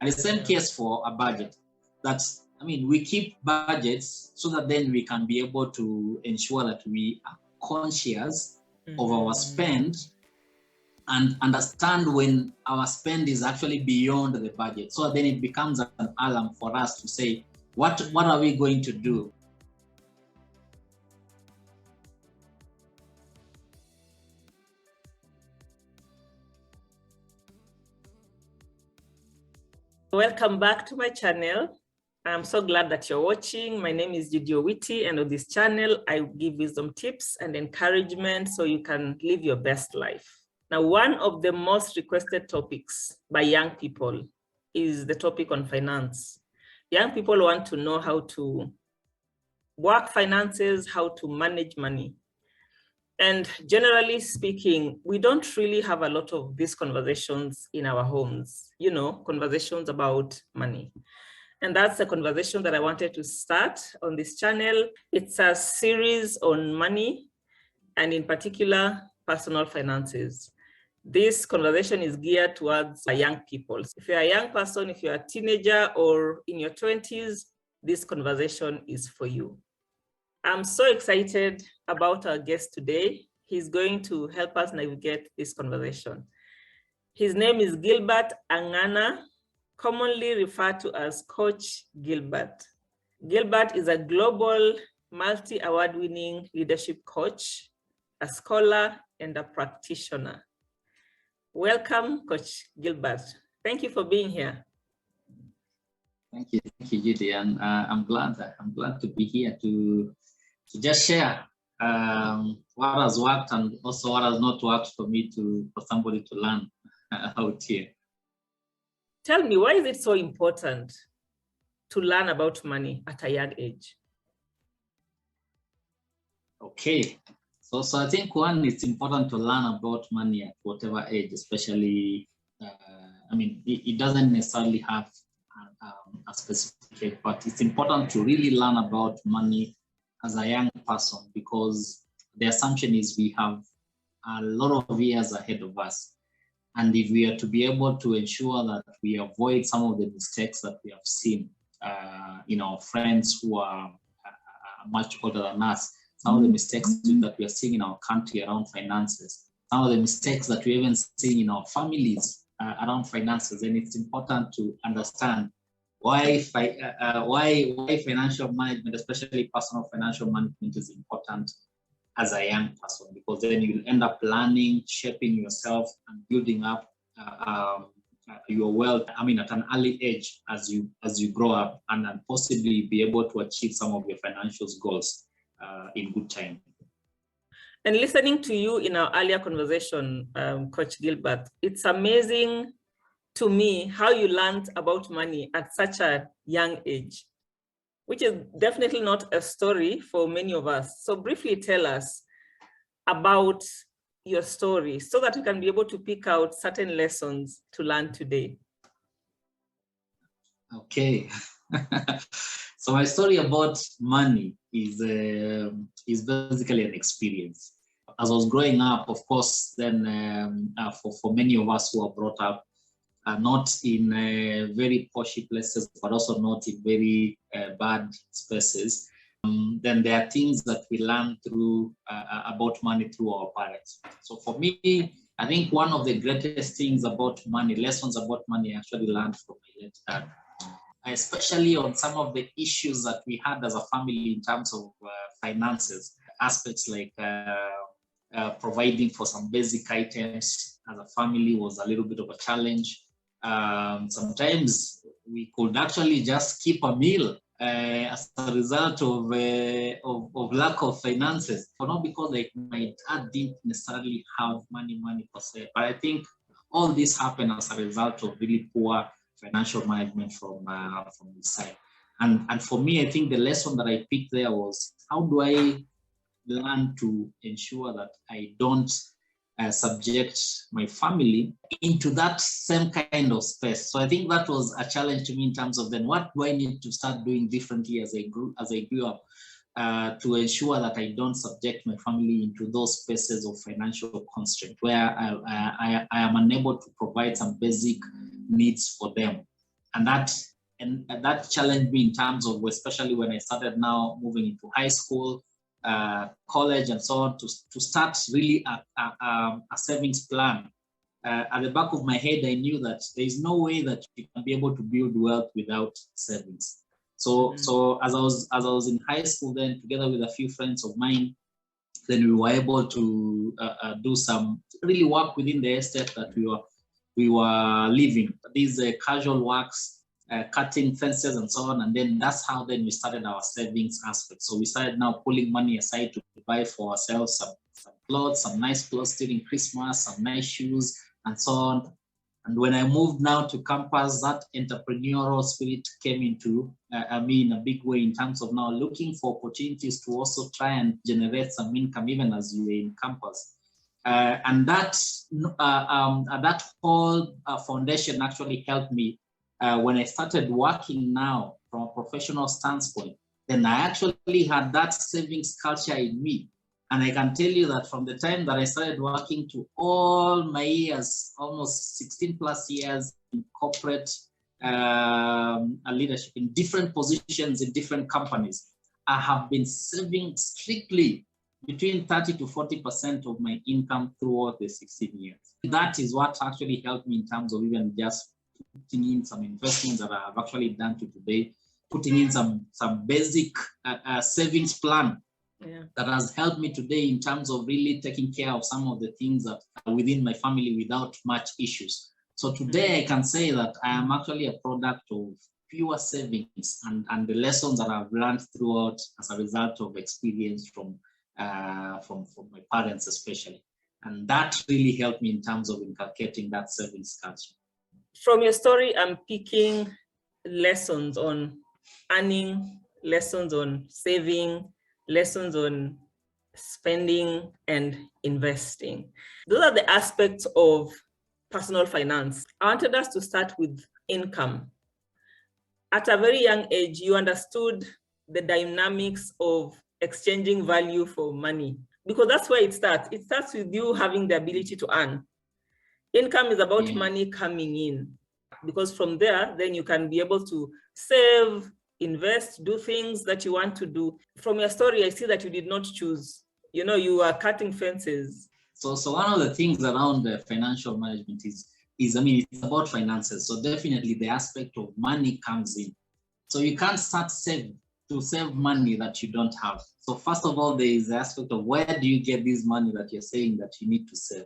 And the same case for a budget. That's, I mean, we keep budgets so that then we can be able to ensure that we are conscious of our spend and understand when our spend is actually beyond the budget. So then it becomes an alarm for us to say, what are we going to do? Welcome back to my channel. I'm so glad that you're watching. My name is Judymtsoli, and on this channel, I give wisdom tips and encouragement so you can live your best life. Now, one of the most requested topics by young people is the topic on finance. Young people want to know how to work finances, how to manage money. And generally speaking, we don't really have a lot of these conversations in our homes, you know, conversations about money. And that's the conversation that I wanted to start on this channel. It's a series on money, and in particular, personal finances. This conversation is geared towards young people. If you're a young person, if you're a teenager or in your 20s, this conversation is for you. I'm so excited about our guest today. He's going to help us navigate this conversation. His name is Gilbert Angana, commonly referred to as Coach Gilbert. Gilbert is a global multi-award-winning leadership coach, a scholar, and a practitioner. Welcome, Coach Gilbert. Thank you for being here. Thank you, Judy, and I'm glad to be here to just share what has worked and also what has not worked for me for somebody to learn out here. Tell me, why is it so important to learn about money at a young age? Okay, so I think one, it's important to learn about money at whatever age, especially, I mean, it doesn't necessarily have a specific age, but it's important to really learn about money as a young person, because the assumption is we have a lot of years ahead of us. And if we are to be able to ensure that we avoid some of the mistakes that we have seen in our friends who are much older than us, some of the mistakes that we are seeing in our country around finances, some of the mistakes that we even seeing in our families around finances, then it's important to understand why financial management, especially personal financial management, is important as a young person, because then you'll end up learning, shaping yourself, and building up your wealth, I mean, at an early age as you grow up, and possibly be able to achieve some of your financial goals in good time. And listening to you in our earlier conversation, Coach Gilbert, it's amazing to me how you learned about money at such a young age, which is definitely not a story for many of us. So briefly tell us about your story so that we can be able to pick out certain lessons to learn today. Okay. So my story about money is basically an experience. As I was growing up, of course, then for many of us who are brought up not in very poshy places, but also not in very bad spaces, then there are things that we learn through about money through our parents. So for me, I think one of the greatest things about money, lessons about money, I actually learned from my late dad, especially on some of the issues that we had as a family in terms of finances, aspects like providing for some basic items as a family was a little bit of a challenge. Sometimes we could actually just skip a meal as a result of lack of finances, but not because like my dad didn't necessarily have money per se, but I think all this happened as a result of really poor financial management from his side. And for me, I think the lesson that I picked there was, how do I learn to ensure that I don't subject my family into that same kind of space. So I think that was a challenge to me in terms of then what do I need to start doing differently as I grew up to ensure that I don't subject my family into those spaces of financial constraint where I am unable to provide some basic needs for them. that challenged me in terms of, especially when I started now moving into high school, college, and so on, to start really a savings plan. At the back of my head, I knew that there is no way that you can be able to build wealth without savings. So as I was in high school, then together with a few friends of mine, then we were able to do some really work within the estate that we were living. These casual works, cutting fences and so on, and then that's how then we started our savings aspect. So we started now pulling money aside to buy for ourselves some clothes, some nice clothes during Christmas, some nice shoes, and so on. And when I moved now to campus, that entrepreneurial spirit came into me in a big way, in terms of now looking for opportunities to also try and generate some income even as you were in campus. And that whole foundation actually helped me when I started working now from a professional standpoint. Then I actually had that savings culture in me. And I can tell you that from the time that I started working to all my years, almost 16 plus years in corporate leadership, in different positions, in different companies, I have been saving strictly between 30 to 40% of my income throughout the 16 years. That is what actually helped me in terms of even just putting in some investments that I have actually done to today, putting in some basic savings plan. Yeah. That has helped me today in terms of really taking care of some of the things that are within my family without much issues. So today I can say that I am actually a product of pure savings and the lessons that I've learned throughout as a result of experience from my parents especially. And that really helped me in terms of inculcating that savings culture. From your story, I'm picking lessons on earning, lessons on saving, lessons on spending and investing. Those are the aspects of personal finance. I wanted us to start with income. At a very young age, you understood the dynamics of exchanging value for money, because that's where it starts. It starts with you having the ability to earn. Income is about money coming in, because from there, then you can be able to save, invest, do things that you want to do. From your story, I see that you did not choose. You know, you are cutting fences. So one of the things around the financial management is, I mean, it's about finances. So definitely the aspect of money comes in. So you can't start to save money that you don't have. So first of all, there is the aspect of where do you get this money that you're saying that you need to save?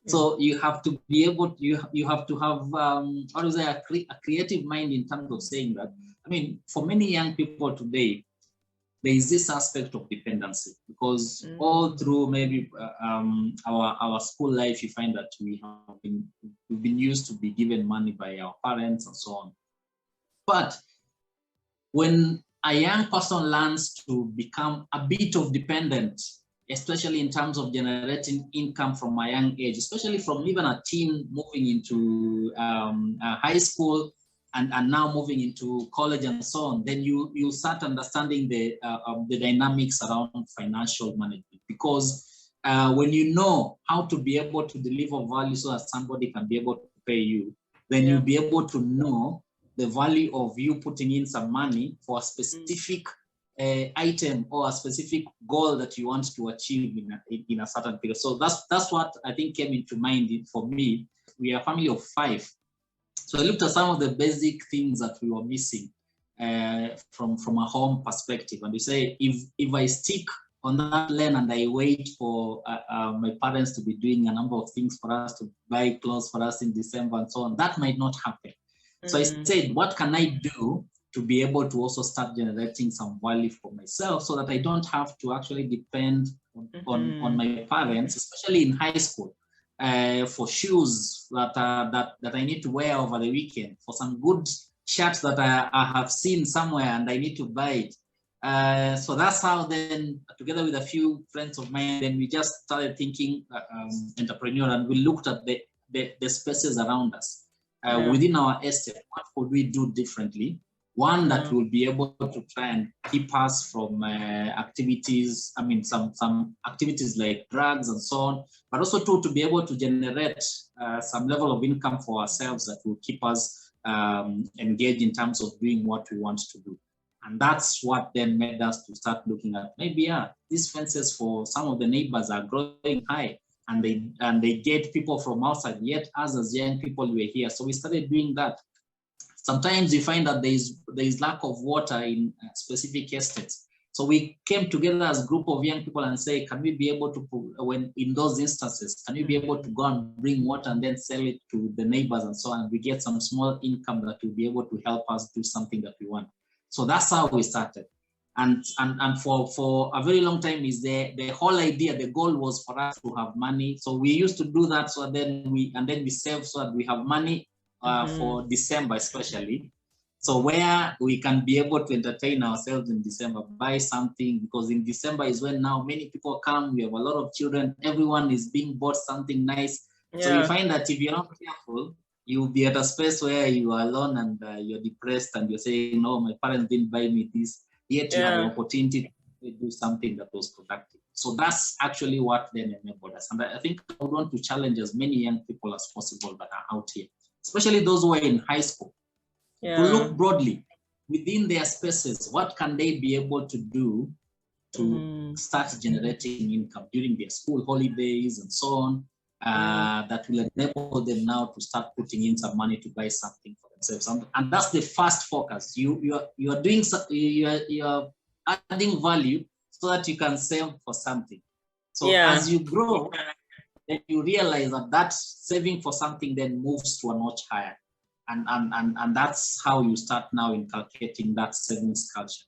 So you have to be able, you have to have, a creative mind in terms of saying that. I mean, for many young people today, there is this aspect of dependency, because all through maybe our school life, you find that we've been used to be given money by our parents and so on. But when a young person learns to become a bit of dependent, especially in terms of generating income from a young age, especially from even a teen moving into high school and now moving into college and so on, then you start understanding the dynamics around financial management. Because when you know how to be able to deliver value so that somebody can be able to pay you, then you'll be able to know the value of you putting in some money for a specific item or a specific goal that you want to achieve in a certain period. So that's what I think came into mind for me. We are a family of 5. So I looked at some of the basic things that we were missing from a home perspective. And we say, if I stick on that lane and I wait for my parents to be doing a number of things for us, to buy clothes for us in December and so on, that might not happen. So I said, what can I do to be able to also start generating some value for myself so that I don't have to actually depend on my parents, especially in high school, for shoes that I need to wear over the weekend, for some good shirts that I have seen somewhere and I need to buy it. So that's how then, together with a few friends of mine, then we just started thinking entrepreneurial, and we looked at the spaces around us. Within our estate, what could we do differently? One that will be able to try and keep us from activities, I mean, some activities like drugs and so on, but also to be able to generate some level of income for ourselves that will keep us engage in terms of doing what we want to do. And that's what then made us to start looking at maybe, these fences for some of the neighbors are growing high, and they get people from outside, yet us as young people were here. So we started doing that. Sometimes you find that there is lack of water in specific estates. So we came together as a group of young people and say, can we be able to, when in those instances, can we be able to go and bring water and then sell it to the neighbors and so on? We get some small income that will be able to help us do something that we want. So that's how we started. And for a very long time is the whole idea, the goal was for us to have money. So we used to do that. So then we save so that we have money for December especially. So where we can be able to entertain ourselves in December, buy something, because in December is when now many people come, we have a lot of children, everyone is being bought something nice. Yeah. So you find that if you're not careful, you'll be at a space where you are alone and you're depressed and you're saying, no, my parents didn't buy me this, yet you have an opportunity to do something that was productive. So that's actually what then enabled us. And I think I would want to challenge as many young people as possible that are out here, especially those who are in high school, to look broadly within their spaces. What can they be able to do to start generating income during their school holidays and so on, that will enable them now to start putting in some money to buy something for themselves. And that's the first focus. You are doing, you are adding value so that you can save for something. So as you grow, then you realize that saving for something then moves to a notch higher. And that's how you start now inculcating that savings culture.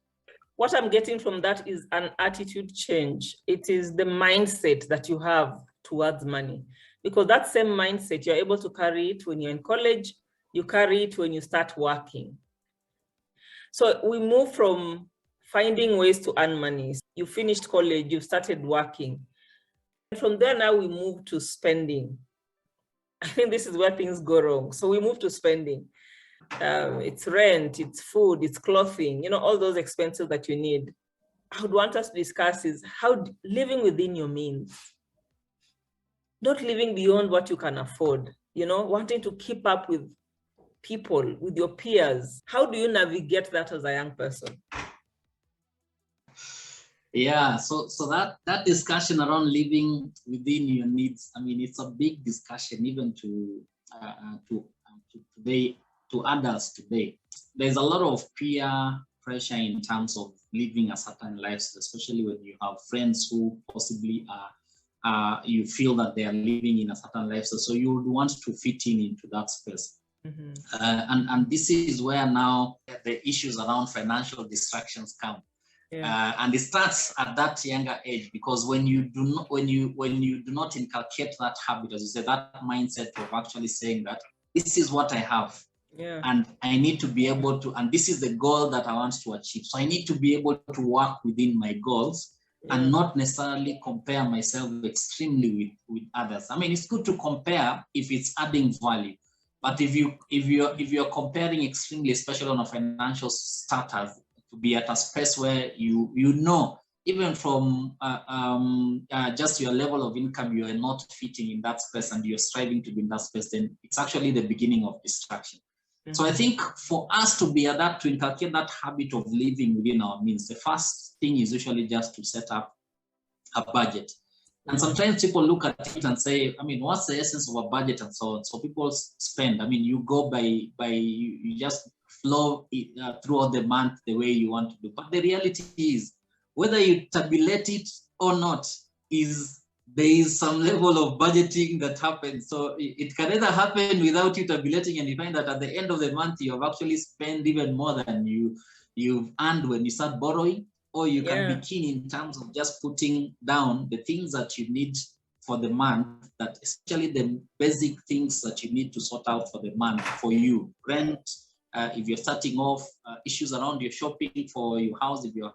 What I'm getting from that is an attitude change. It is the mindset that you have towards money, because that same mindset, you're able to carry it when you're in college, you carry it when you start working. So we move from finding ways to earn money. You finished college, you started working. And from there now we move to spending. I think this is where things go wrong. So we move to spending. It's rent, it's food, it's clothing, you know, all those expenses that you need. I would want us to discuss is how living within your means, not living beyond what you can afford, you know, wanting to keep up with people, with your peers. How do you navigate that as a young person? Yeah, so that discussion around living within your needs, I mean, it's a big discussion even to adults today. There's a lot of peer pressure in terms of living a certain lifestyle, especially when you have friends who possibly you feel that they are living in a certain lifestyle, so you would want to fit into that space. And this is where now the issues around financial distractions come. And it starts at that younger age, because when you do not inculcate that habit, as you said, that mindset of actually saying that this is what I have, and I need to be able to, and this is the goal that I want to achieve. So I need to be able to work within my goals and not necessarily compare myself extremely with others. I mean, it's good to compare if it's adding value, but if you're comparing extremely, especially on a financial status, to be at a space where you know, even from just your level of income, you are not fitting in that space and you're striving to be in that space, then it's actually the beginning of distraction. So I think for us to be adapt to inculcate that habit of living within our means, the first thing is usually just to set up a budget. And sometimes people look at it and say, I mean, what's the essence of a budget and so on? So people spend, I mean, you go by you just flow throughout the month the way you want to do. But the reality is, whether you tabulate it or not, there is some level of budgeting that happens. So it can either happen without you tabulating, and you find that at the end of the month, you have actually spent even more than you've earned when you start borrowing, or you can be keen in terms of just putting down the things that you need for the month, that especially the basic things that you need to sort out for the month for you. Rent, if you're starting off, issues around your shopping for your house, if you have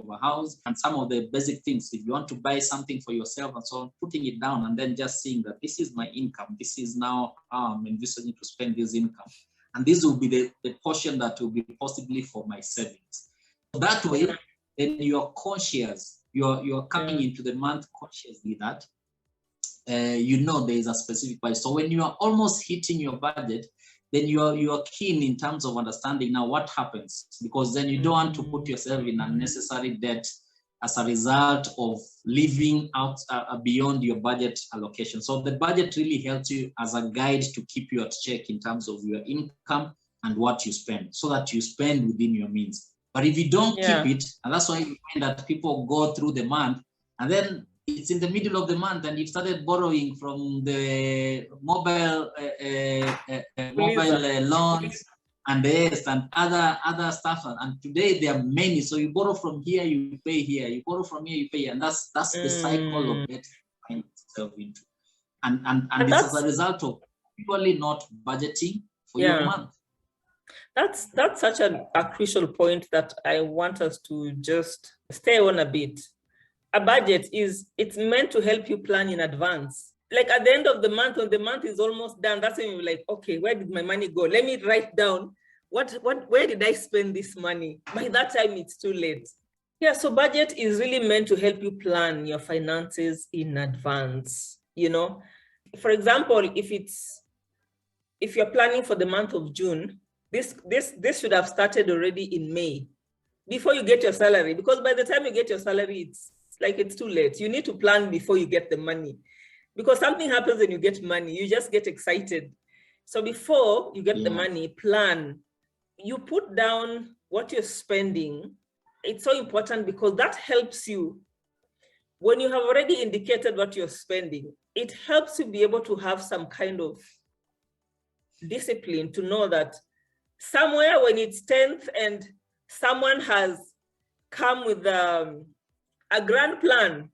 a house, and some of the basic things, if you want to buy something for yourself and so on, putting it down and then just seeing that this is my income, this is now how I'm envisaging to spend this income, and this will be the portion that will be possibly for my savings. So that way, then you're conscious, you're coming into the month consciously that you know there is a specific price. So when you are almost hitting your budget, then you are keen in terms of understanding now what happens, because then you don't want to put yourself in unnecessary debt as a result of living out beyond your budget allocation. So the budget really helps you as a guide to keep you at check in terms of your income and what you spend, so that you spend within your means. But if you don't keep it, and that's why you find that people go through the month, and then it's in the middle of the month and you've started borrowing from the mobile loans and this and other stuff. And today there are many. So you borrow from here, you pay here. You borrow from here, you pay here. And that's the cycle of debt find itself into. And this is a result of usually not budgeting for your month. That's such a crucial point that I want us to just stay on a bit. A budget it's meant to help you plan in advance. Like at the end of the month, when the month is almost done, that's when you're like, okay, where did my money go? Let me write down where did I spend this money? By that time, it's too late. Yeah, so budget is really meant to help you plan your finances in advance. You know, for example, if you're planning for the month of June, this should have started already in May, before you get your salary, because by the time you get your salary, it's too late. You need to plan before you get the money, because something happens when you get money, you just get excited. So before you get the money, plan. You put down what you're spending. It's so important because that helps you. When you have already indicated what you're spending, it helps you be able to have some kind of discipline to know that somewhere when it's 10th and someone has come with a grand plan,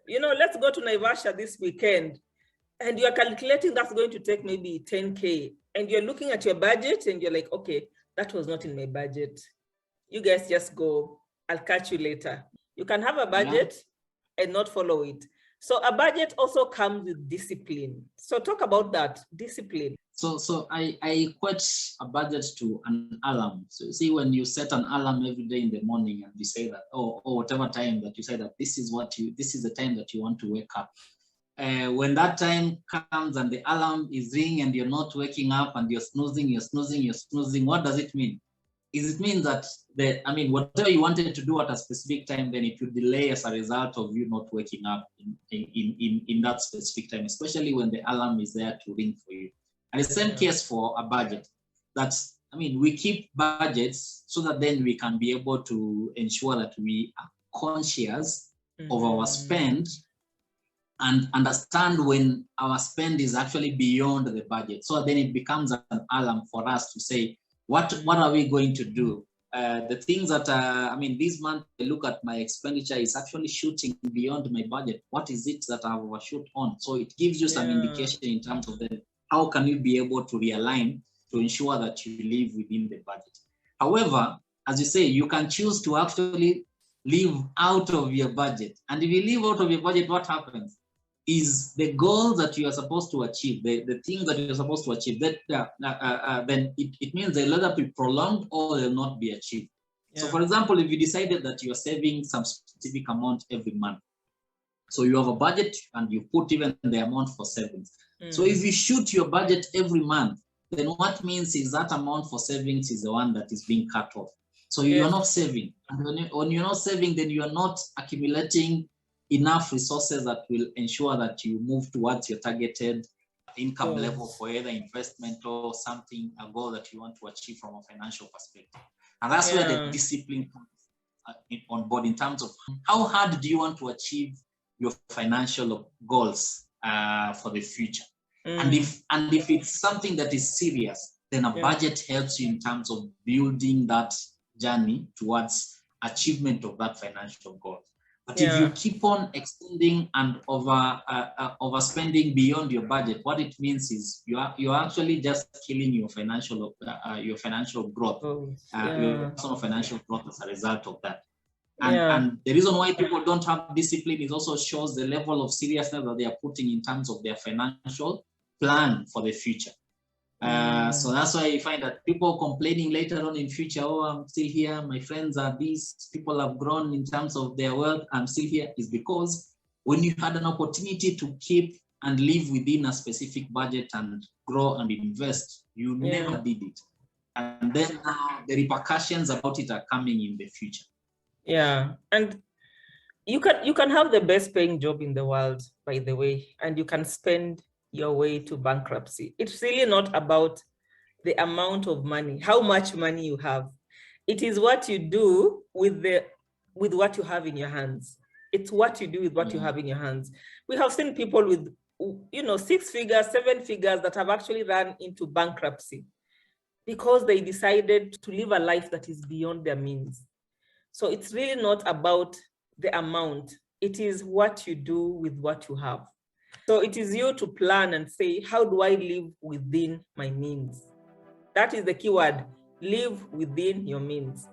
you know, let's go to Naivasha this weekend, and you're calculating that's going to take maybe 10K, and you're looking at your budget and you're like, okay, that was not in my budget. You guys just go, I'll catch you later. You can have a budget and not follow it. So a budget also comes with discipline. So talk about that, discipline. So I equate a budget to an alarm. So you see, when you set an alarm every day in the morning and you say that, or whatever time that you say that this is the time that you want to wake up. When that time comes and the alarm is ringing and you're not waking up and you're snoozing, what does it mean? It means that whatever you wanted to do at a specific time, then it will delay as a result of you not waking up in that specific time, especially when the alarm is there to ring for you. And the same case for a budget. We keep budgets so that then we can be able to ensure that we are conscious of our spend and understand when our spend is actually beyond the budget. So then it becomes an alarm for us to say, what are we going to do? The things that, this month I look at my expenditure is actually shooting beyond my budget. What is it that I've overshoot on? So it gives you some indication in terms of how can you be able to realign to ensure that you live within the budget. However, as you say, you can choose to actually live out of your budget. And if you live out of your budget, what happens? Is the goals that you are supposed to achieve, the things that you're supposed to achieve, then it means they'll either be prolonged or they'll not be achieved. Yeah. So for example, if you decided that you're saving some specific amount every month, so you have a budget and you put even the amount for savings. So if you shoot your budget every month, then what means is that amount for savings is the one that is being cut off. So you are not saving. And when you're not saving, then you are not accumulating enough resources that will ensure that you move towards your targeted income level for either investment or something, a goal that you want to achieve from a financial perspective. And that's where the discipline comes on board in terms of how hard do you want to achieve your financial goals for the future. And if it's something that is serious, then a budget helps you in terms of building that journey towards achievement of that financial goal. But if you keep on extending and overspending beyond your budget, what it means is you're actually just killing your financial growth, your personal financial growth as a result of that. And the reason why people don't have discipline is also shows the level of seriousness that they are putting in terms of their financial plan for the future. So that's why you find that people complaining later on in future, oh, I'm still here, my friends are these, people have grown in terms of their wealth, I'm still here, is because when you had an opportunity to keep and live within a specific budget and grow and invest, you never did it. And then now the repercussions about it are coming in the future. Yeah, and you can have the best paying job in the world, by the way, and you can spend your way to bankruptcy. It's really not about the amount of money, how much money you have. It is what you do with what you have in your hands. It's what you do with what you have in your hands. We have seen people with, 6 figures, 7 figures that have actually run into bankruptcy because they decided to live a life that is beyond their means. So it's really not about the amount. It is what you do with what you have. So it is you to plan and say, how do I live within my means? That is the key word, live within your means.